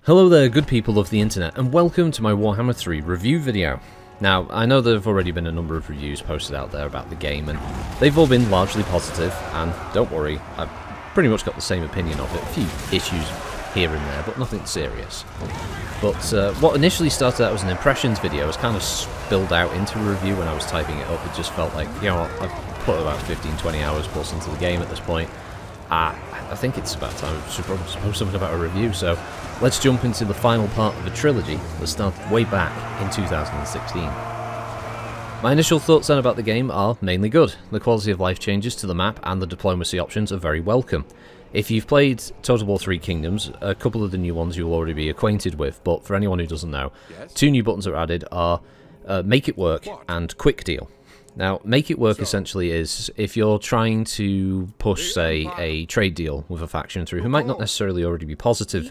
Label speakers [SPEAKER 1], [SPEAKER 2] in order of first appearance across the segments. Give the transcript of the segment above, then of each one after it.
[SPEAKER 1] Hello there, good people of the internet, and welcome to my Warhammer 3 review video. Now, I know there have already been a number of reviews posted out there about the game, and they've all been largely positive, and don't worry, I've pretty much got the same opinion of it. A few issues here and there, but nothing serious. But what initially started out as an impressions video has kind of spilled out into a review when I was typing it up. It just felt like, you know what, I've put about 15-20 hours plus into the game at this point. I think it's about time I should probably post something about a review, so let's jump into the final part of a trilogy that started way back in 2016. My initial thoughts then about the game are mainly good. The quality of life changes to the map and the diplomacy options are very welcome. If you've played Total War 3 Kingdoms, a couple of the new ones you'll already be acquainted with, but for anyone who doesn't know, two new buttons that are added are Make It Work and Quick Deal. Now, Make It Work essentially is if you're trying to push, say, a trade deal with a faction through who might not necessarily already be positive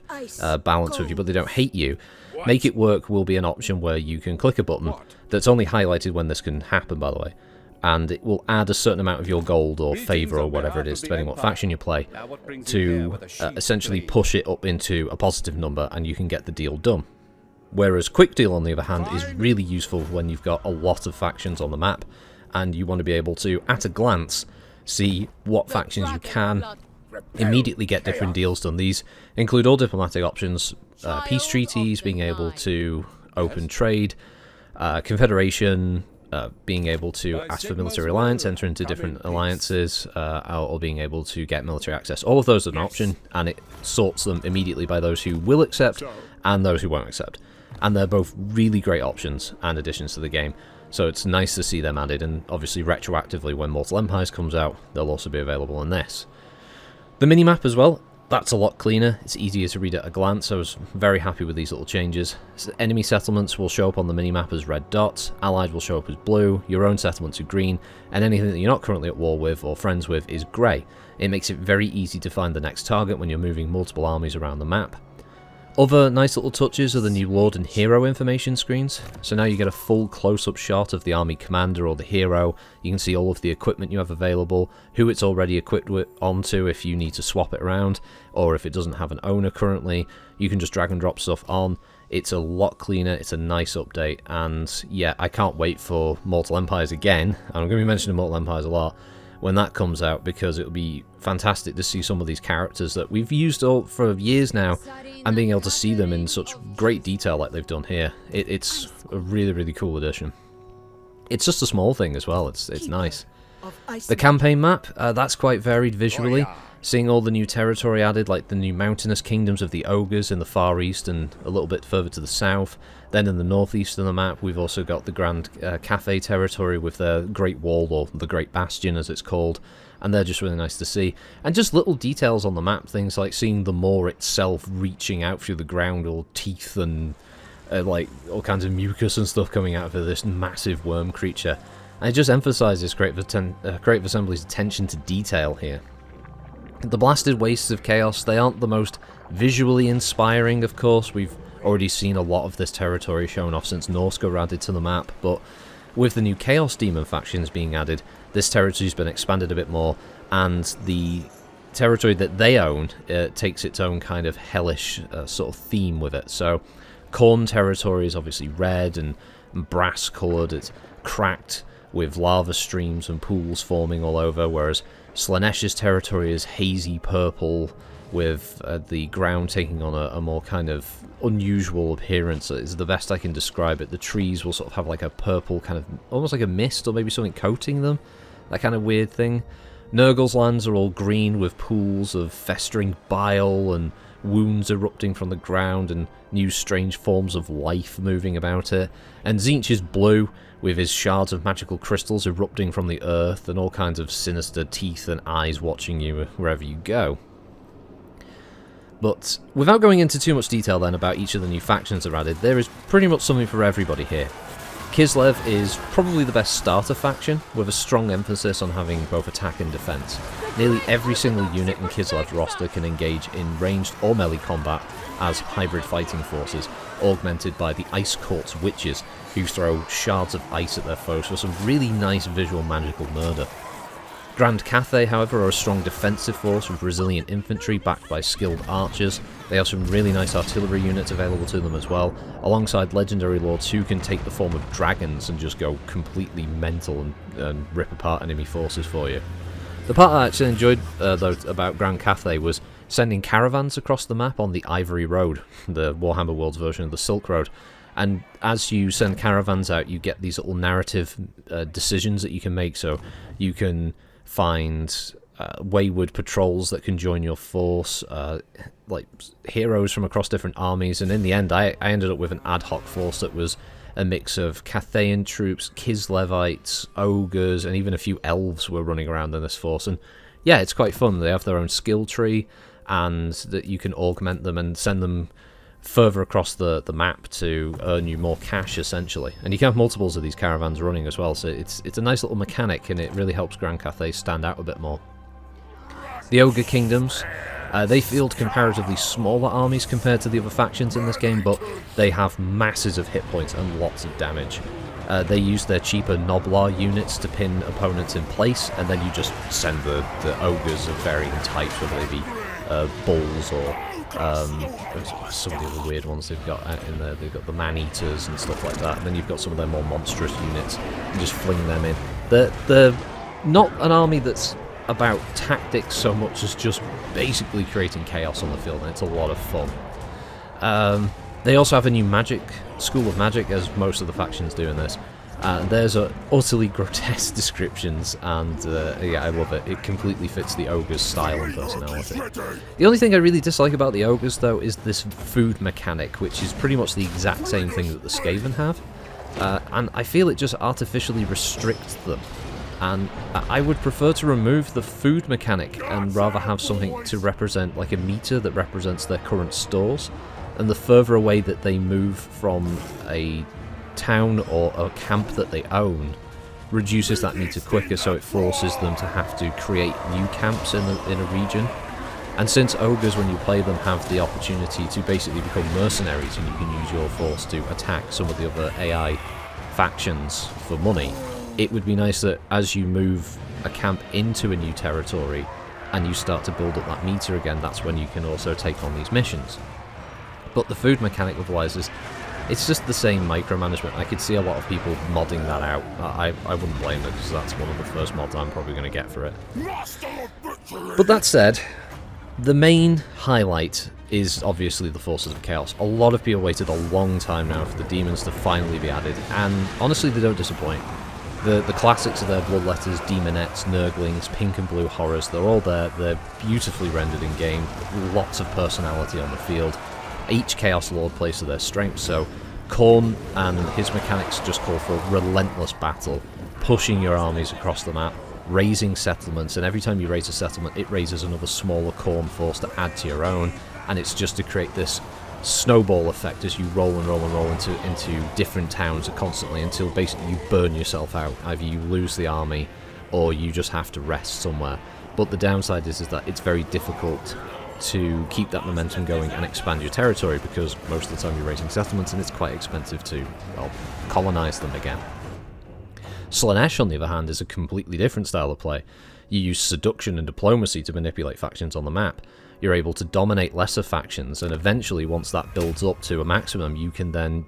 [SPEAKER 1] balance with you, but they don't hate you, Make It Work will be an option where you can click a button that's only highlighted when this can happen, by the way, and it will add a certain amount of your gold or favour or whatever it is, depending what faction you play, to essentially push it up into a positive number and you can get the deal done. Whereas Quick Deal, on the other hand, is really useful when you've got a lot of factions on the map, and you want to be able to, at a glance, see what factions you can immediately get different deals done. These include all diplomatic options, peace treaties, being able to open trade, confederation, being able to ask for military alliance, enter into different alliances, or being able to get military access. All of those are an option, and it sorts them immediately by those who will accept and those who won't accept. And they're both really great options and additions to the game. So it's nice to see them added, and obviously retroactively when Mortal Empires comes out, they'll also be available in this. The minimap as well, that's a lot cleaner, it's easier to read at a glance. I was very happy with these little changes. So enemy settlements will show up on the minimap as red dots, allied will show up as blue, your own settlements are green, and anything that you're not currently at war with or friends with is grey. It makes it very easy to find the next target when you're moving multiple armies around the map. Other nice little touches are the new Lord and Hero information screens. So now you get a full close-up shot of the army commander or the hero. You can see all of the equipment you have available, who it's already equipped onto if you need to swap it around, or if it doesn't have an owner currently, you can just drag and drop stuff on. It's a lot cleaner, it's a nice update, and yeah, I can't wait for Mortal Empires again. I'm going to be mentioning Mortal Empires a lot when that comes out, because it'll be fantastic to see some of these characters that we've used for years now, and being able to see them in such great detail like they've done here. It's a really, really cool addition. It's just a small thing as well, it's nice. The campaign map, that's quite varied visually. Seeing all the new territory added, like the new mountainous kingdoms of the Ogres in the far east and a little bit further to the south. Then in the northeast of the map, we've also got the Grand Cafe territory with the Great Wall, or the Great Bastion as it's called. And they're just really nice to see. And just little details on the map, things like seeing the moor itself reaching out through the ground, all teeth and like all kinds of mucus and stuff coming out of this massive worm creature. And it just emphasises Creative Assembly's attention to detail here. The blasted wastes of chaos, they aren't the most visually inspiring, of course. We've already seen a lot of this territory shown off since Norska were added to the map, but with the new Chaos Demon factions being added, this territory's been expanded a bit more, and the territory that they own takes its own kind of hellish sort of theme with it. So Khorne territory is obviously red and brass coloured, it's cracked with lava streams and pools forming all over, whereas Slaaneish's territory is hazy purple with the ground taking on a more kind of unusual appearance. Is the best I can describe it. The trees will sort of have like a purple kind of, almost like a mist or maybe something coating them, that kind of weird thing. Nurgle's lands are all green with pools of festering bile and wounds erupting from the ground and new strange forms of life moving about it. And Tzeentch is blue, with his shards of magical crystals erupting from the earth and all kinds of sinister teeth and eyes watching you wherever you go. But without going into too much detail then about each of the new factions that are added, there is pretty much something for everybody here. Kislev is probably the best starter faction, with a strong emphasis on having both attack and defense. Nearly every single unit in Kislev's roster can engage in ranged or melee combat as hybrid fighting forces, augmented by the Ice Court's witches, who throw shards of ice at their foes for some really nice visual magical murder. Grand Cathay, however, are a strong defensive force with resilient infantry backed by skilled archers. They have some really nice artillery units available to them as well, alongside legendary lords who can take the form of dragons and just go completely mental and rip apart enemy forces for you. The part I actually enjoyed though about Grand Cathay was sending caravans across the map on the Ivory Road, the Warhammer Worlds version of the Silk Road. And as you send caravans out, you get these little narrative decisions that you can make. So you can find wayward patrols that can join your force, like heroes from across different armies. And in the end, I ended up with an ad hoc force that was a mix of Cathayan troops, Kislevites, ogres, and even a few elves were running around in this force. And yeah, it's quite fun. They have their own skill tree, and that you can augment them and send them further across the map to earn you more cash, essentially. And you can have multiples of these caravans running as well, so it's a nice little mechanic, and it really helps Grand Cathay stand out a bit more. The Ogre Kingdoms, they field comparatively smaller armies compared to the other factions in this game, but they have masses of hit points and lots of damage. They use their cheaper Noblar units to pin opponents in place, and then you just send the ogres of varying types, whether they be bulls or some of the other weird ones they've got out in there. They've got the man-eaters and stuff like that, and then you've got some of their more monstrous units, and just fling them in. They're not an army that's about tactics so much as just basically creating chaos on the field, and it's a lot of fun. They also have a new magic, school of magic, as most of the factions do in this. There's utterly grotesque descriptions, and yeah, I love it. It completely fits the ogre's style and personality. The only thing I really dislike about the ogres, though, is this food mechanic, which is pretty much the exact same thing that the Skaven have, and I feel it just artificially restricts them. And I would prefer to remove the food mechanic and rather have something to represent, like a meter that represents their current stores. And the further away that they move from a town or a camp that they own reduces that meter quicker, so it forces them to have to create new camps in a region. And since ogres, when you play them, have the opportunity to basically become mercenaries, and you can use your force to attack some of the other AI factions for money, it would be nice that as you move a camp into a new territory and you start to build up that meter again, that's when you can also take on these missions. But the food mechanic otherwise is, it's just the same micromanagement. I could see a lot of people modding that out. I wouldn't blame them, because that's one of the first mods I'm probably going to get for it. But that said, the main highlight is obviously the Forces of Chaos. A lot of people waited a long time now for the demons to finally be added, and honestly they don't disappoint. The classics are there: Bloodletters, Demonettes, Nurglings, Pink and Blue Horrors. They're all there. They're beautifully rendered in game. Lots of personality on the field. Each Chaos Lord plays to their strengths, so Khorne and his mechanics just call for relentless battle, pushing your armies across the map, raising settlements, and every time you raise a settlement, it raises another smaller Khorne force to add to your own, and it's just to create this snowball effect as you roll and roll and roll into different towns constantly, until basically you burn yourself out. Either you lose the army, or you just have to rest somewhere. But the downside is that it's very difficult to keep that momentum going and expand your territory, because most of the time you're raising settlements and it's quite expensive to, well, colonize them again. Slaanesh, on the other hand, is a completely different style of play. You use seduction and diplomacy to manipulate factions on the map. You're able to dominate lesser factions, and eventually, once that builds up to a maximum, you can then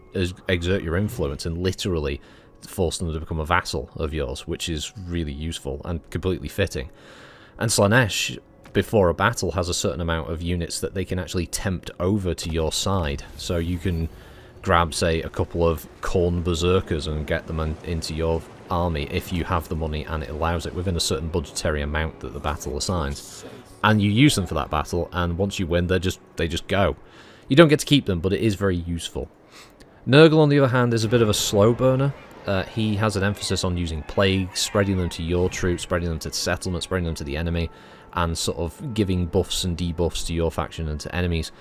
[SPEAKER 1] exert your influence and literally force them to become a vassal of yours, which is really useful and completely fitting. And Slaanesh, before a battle, has a certain amount of units that they can actually tempt over to your side. So you can grab, say, a couple of Khorne berserkers and get them into your army if you have the money and it allows it, within a certain budgetary amount that the battle assigns. And you use them for that battle, and once you win, they just go. You don't get to keep them, but it is very useful. Nurgle, on the other hand, is a bit of a slow burner. He has an emphasis on using plagues, spreading them to your troops, spreading them to settlements, spreading them to the enemy, and sort of giving buffs and debuffs to your faction and to enemies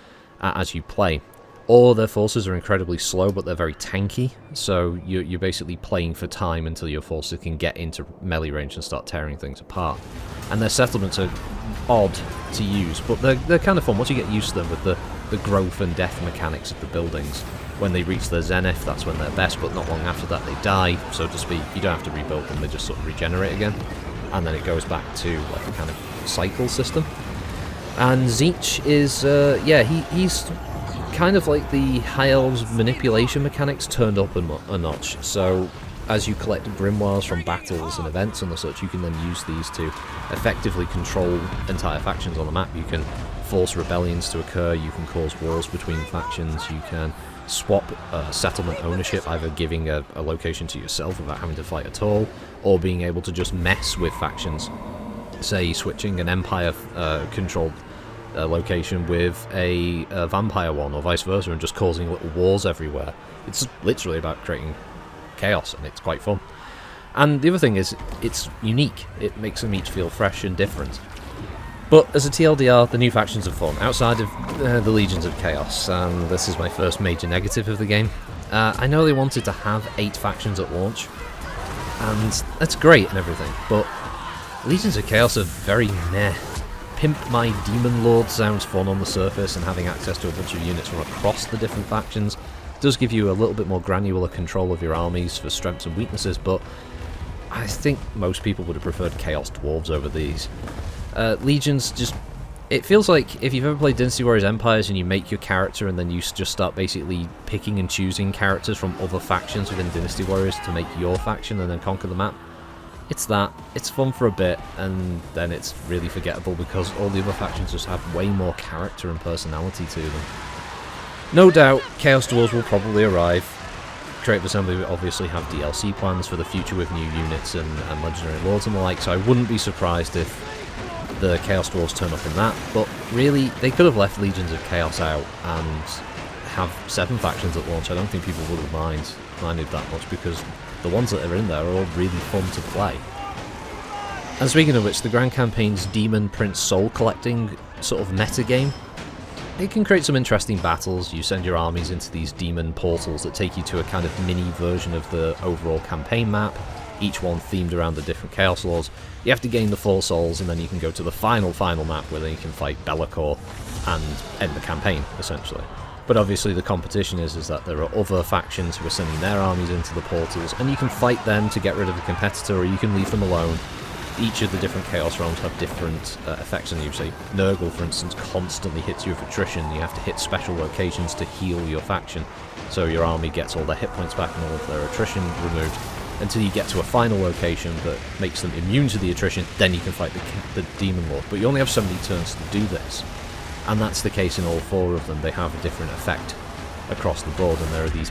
[SPEAKER 1] as you play. All their forces are incredibly slow, but they're very tanky, so you're basically playing for time until your forces can get into melee range and start tearing things apart. And their settlements are odd to use, but they're kind of fun once you get used to them, with the growth and death mechanics of the buildings. When they reach their zenith, that's when they're best, but not long after that they die, so to speak. You don't have to rebuild them, they just sort of regenerate again. and then it goes back to like a kind of cycle system. And Tzeentch is, yeah, he's kind of like the High Elves' manipulation mechanics turned up a notch. So as you collect grimoires from battles and events and the such, you can then use these to effectively control entire factions on the map. You can force rebellions to occur, you can cause wars between factions, you can swap settlement ownership, either giving a location to yourself without having to fight at all, or being able to just mess with factions. Say, switching an Empire-controlled location with a vampire one, or vice versa, and just causing little wars everywhere. It's literally about creating chaos, and it's quite fun. And the other thing is, it's unique. It makes them each feel fresh and different. But as a TLDR, the new factions are fun, outside of the Legions of Chaos, and this is my first major negative of the game. I know they wanted to have 8 factions at launch, and that's great and everything, but Legions of Chaos are very meh. Pimp My Demon Lord sounds fun on the surface, and having access to a bunch of units from across the different factions does give you a little bit more granular control of your armies for strengths and weaknesses, but I think most people would have preferred Chaos Dwarves over these. Legions just... It feels like if you've ever played Dynasty Warriors Empires and you make your character and then you just start basically picking and choosing characters from other factions within Dynasty Warriors to make your faction and then conquer the map. It's that. It's fun for a bit, and then it's really forgettable because all the other factions just have way more character and personality to them. No doubt, Chaos Dwarves will probably arrive. Creative Assembly will obviously have DLC plans for the future with new units and Legendary Lords and the like, so I wouldn't be surprised if the Chaos Dwarves turn up in that, but really, they could have left Legions of Chaos out and have 7 factions at launch. I don't think people would have minded that much, because the ones that are in there are all really fun to play. And speaking of which, the Grand Campaign's Demon Prince soul collecting sort of metagame, it can create some interesting battles. You send your armies into these demon portals that take you to a kind of mini version of the overall campaign map, each one themed around the different Chaos Lords. You have to gain the 4 souls, and then you can go to the final map where then you can fight Be'lakor and end the campaign, essentially. But obviously the competition is that there are other factions who are sending their armies into the portals, and you can fight them to get rid of a competitor, or you can leave them alone. Each of the different Chaos realms have different effects on you. Say, Nurgle, for instance, constantly hits you with attrition. You have to hit special locations to heal your faction, so your army gets all their hit points back and all of their attrition removed, until you get to a final location that makes them immune to the attrition. Then you can fight the Demon Lord. But you only have so many turns to do this. And that's the case in all 4 of them. They have a different effect across the board, and there are these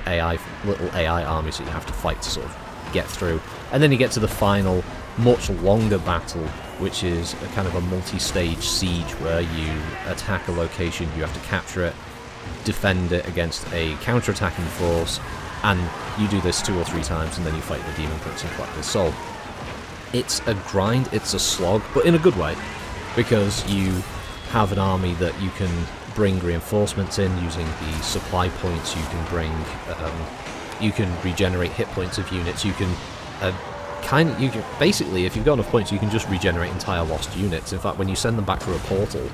[SPEAKER 1] little AI armies that you have to fight to sort of get through. And then you get to the final, much longer battle, which is a kind of a multi-stage siege where you attack a location, you have to capture it, defend it against a counter-attacking force, and you do this 2 or 3 times, and then you fight the Demon Prince and collect his soul. It's a grind, it's a slog, but in a good way, because you have an army that you can bring reinforcements in using the supply points. You can bring, you can regenerate hit points of units. You can basically, if you've got enough points, you can just regenerate entire lost units. In fact, when you send them back through a portal,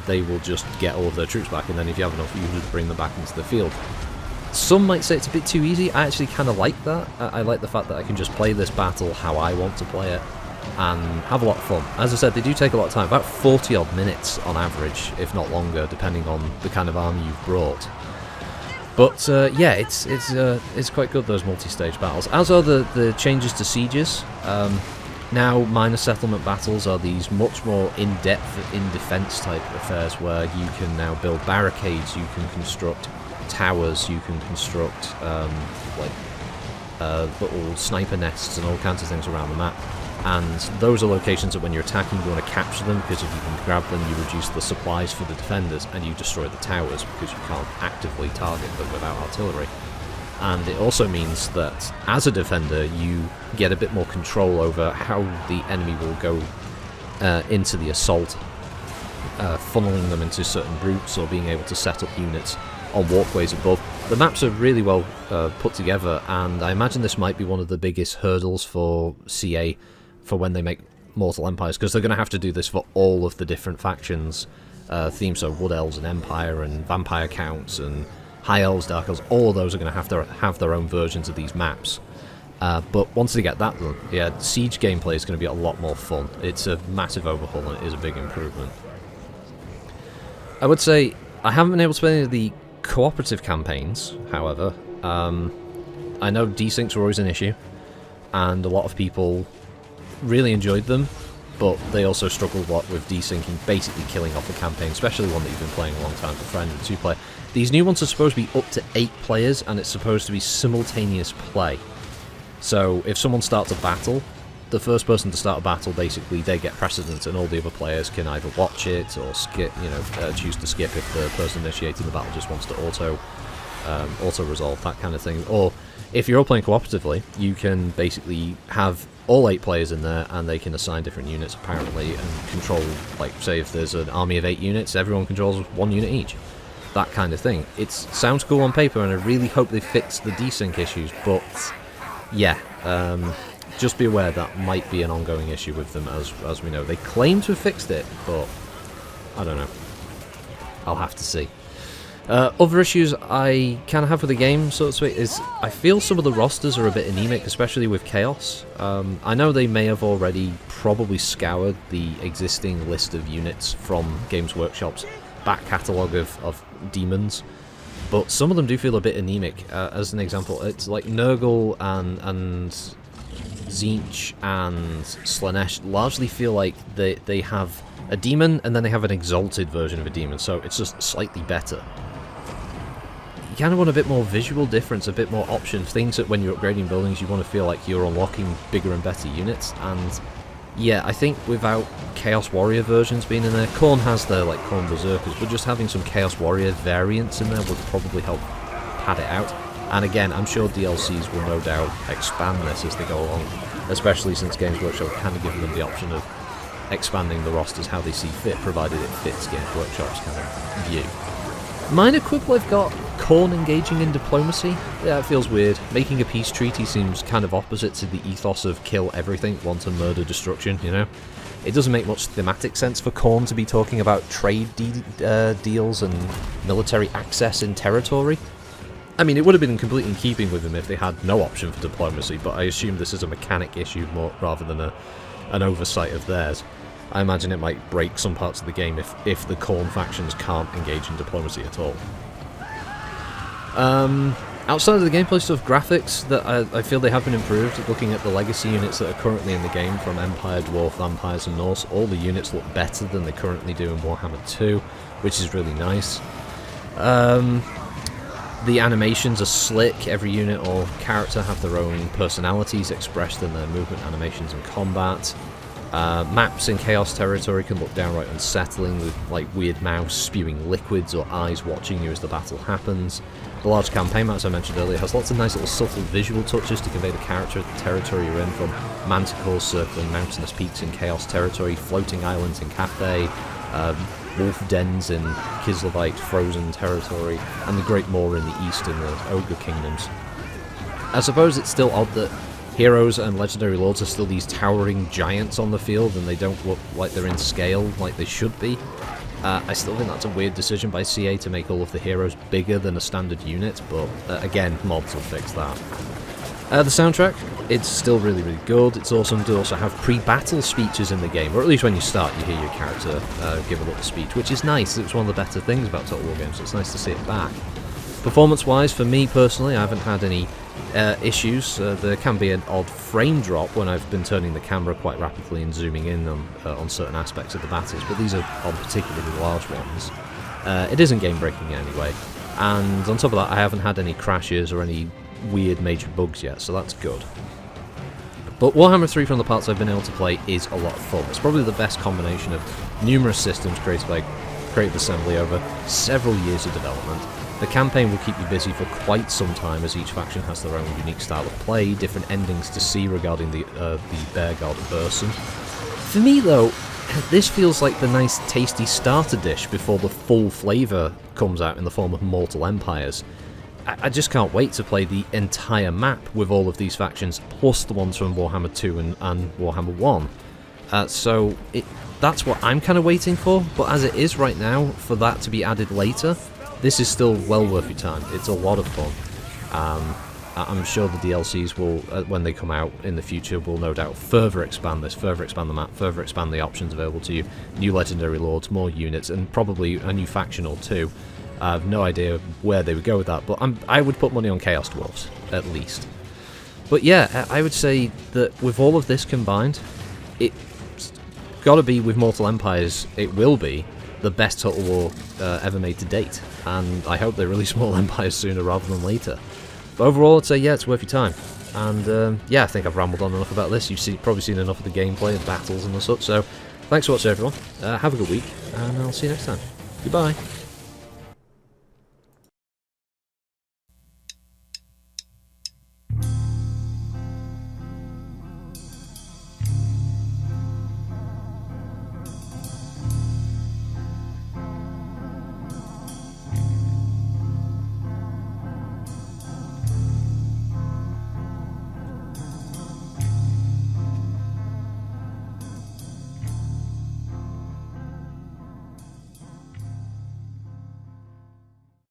[SPEAKER 1] they will just get all of their troops back, and then if you have enough, you can bring them back into the field. Some might say it's a bit too easy. I actually kind of like that. I like the fact that I can just play this battle how I want to play it and have a lot of fun. As I said, they do take a lot of time, about 40 odd minutes on average, if not longer, depending on the kind of army you've brought. But yeah, it's quite good, those multi-stage battles. As are the changes to sieges. Now minor settlement battles are these much more in-depth, in-defense type affairs where you can now build barricades, you can construct towers, you can construct little sniper nests and all kinds of things around the map. And those are locations that when you're attacking, you want to capture them, because if you can grab them, you reduce the supplies for the defenders, and you destroy the towers, because you can't actively target them without artillery. And it also means that, as a defender, you get a bit more control over how the enemy will go into the assault, funneling them into certain routes, or being able to set up units on walkways above. The maps are really well put together, and I imagine this might be one of the biggest hurdles for CA for when they make Mortal Empires, because they're going to have to do this for all of the different factions themes, so Wood Elves and Empire and Vampire Counts and High Elves, Dark Elves, all of those are going to have their own versions of these maps. But once they get that done, yeah, Siege gameplay is going to be a lot more fun. It's a massive overhaul and it is a big improvement. I would say I haven't been able to play any of the cooperative campaigns, however. I know desyncs were always an issue, and a lot of people really enjoyed them, but they also struggled a lot with desyncing, basically killing off the campaign, especially one that you've been playing a long time for friend and 2-player. These new ones are supposed to be up to 8 players, and it's supposed to be simultaneous play. So if someone starts a battle, the first person to start a battle, basically, they get precedence, and all the other players can either watch it or skip, choose to skip if the person initiating the battle just wants to auto-resolve, that kind of thing. Or if you're all playing cooperatively, you can basically have all 8 players in there, and they can assign different units, apparently, and control, like, say if there's an army of 8 units, everyone controls 1 unit each. That kind of thing. It sounds cool on paper, and I really hope they fix the desync issues, but yeah, just be aware that might be an ongoing issue with them, as we know. They claim to have fixed it, but I don't know. I'll have to see. Other issues I kind of have with the game, so to speak, is I feel some of the rosters are a bit anemic, especially with Chaos. I know they may have already probably scoured the existing list of units from Games Workshop's back catalogue of demons, but some of them do feel a bit anemic. As an example, it's like Nurgle and Tzeentch and Slaanesh largely feel like they have a demon and then they have an exalted version of a demon, so it's just slightly better. You kind of want a bit more visual difference, a bit more options, things that when you're upgrading buildings you want to feel like you're unlocking bigger and better units, and yeah, I think without Chaos Warrior versions being in there, Khorne has their like Khorne Berserkers, but just having some Chaos Warrior variants in there would probably help pad it out. And again, I'm sure DLCs will no doubt expand this as they go along, especially since Games Workshop kind of given them the option of expanding the rosters how they see fit, provided it fits Games Workshop's kind of view. Minor quibble I've got, Khorne engaging in diplomacy. Yeah, it feels weird. Making a peace treaty seems kind of opposite to the ethos of kill everything, wanton murder, destruction, you know? It doesn't make much thematic sense for Khorne to be talking about trade deals and military access in territory. I mean, it would have been completely in keeping with him if they had no option for diplomacy, but I assume this is a mechanic issue more rather than an oversight of theirs. I imagine it might break some parts of the game if the Khorne factions can't engage in diplomacy at all. Outside of the gameplay stuff, graphics, that I feel they have been improved. Looking at the legacy units that are currently in the game, from Empire, Dwarf, Vampires and Norse, all the units look better than they currently do in Warhammer 2, which is really nice. The animations are slick. Every unit or character have their own personalities expressed in their movement animations and combat. Maps in Chaos territory can look downright unsettling, with like weird mouse spewing liquids or eyes watching you as the battle happens. The large campaign map, as I mentioned earlier, has lots of nice little subtle visual touches to convey the character of the territory you're in, from manticores circling mountainous peaks in Chaos territory, floating islands in Cathay, wolf dens in Kislevite frozen territory, and the Great Moor in the east in the Ogre Kingdoms. I suppose it's still odd that heroes and legendary lords are still these towering giants on the field, and they don't look like they're in scale like they should be. I still think that's a weird decision by CA to make all of the heroes bigger than a standard unit, but again, mods will fix that. The soundtrack, it's still really, really good. It's awesome to also have pre-battle speeches in the game, or at least when you start you hear your character give a little speech, which is nice. It's one of the better things about Total War games, so it's nice to see it back. Performance-wise, for me personally, I haven't had any issues. There can be an odd frame drop when I've been turning the camera quite rapidly and zooming in on certain aspects of the battles, but these are on particularly large ones. It isn't game-breaking anyway, and on top of that, I haven't had any crashes or any weird major bugs yet, so that's good. But Warhammer 3, from the parts I've been able to play, is a lot of fun. It's probably the best combination of numerous systems created by Creative Assembly over several years of development. The campaign will keep you busy for quite some time, as each faction has their own unique style of play, different endings to see regarding the Bearguard person. For me though, this feels like the nice tasty starter dish before the full flavour comes out in the form of Mortal Empires. I just can't wait to play the entire map with all of these factions, plus the ones from Warhammer 2 and Warhammer 1. So that's what I'm kind of waiting for, but as it is right now, for that to be added later, this is still well worth your time. It's a lot of fun. I'm sure the DLCs will, when they come out in the future, will no doubt further expand this, further expand the map, further expand the options available to you. New legendary lords, more units, and probably a new faction or two. I have no idea where they would go with that, but I would put money on Chaos Dwarfs, at least. But yeah, I would say that with all of this combined, it's got to be, with Mortal Empires, it will be the best Total War ever made to date. And I hope they release Mortal Empires sooner rather than later. But overall, I'd say, yeah, it's worth your time. And yeah, I think I've rambled on enough about this. You've probably seen enough of the gameplay and battles and the such. So thanks for watching, everyone. Have a good week, and I'll see you next time. Goodbye.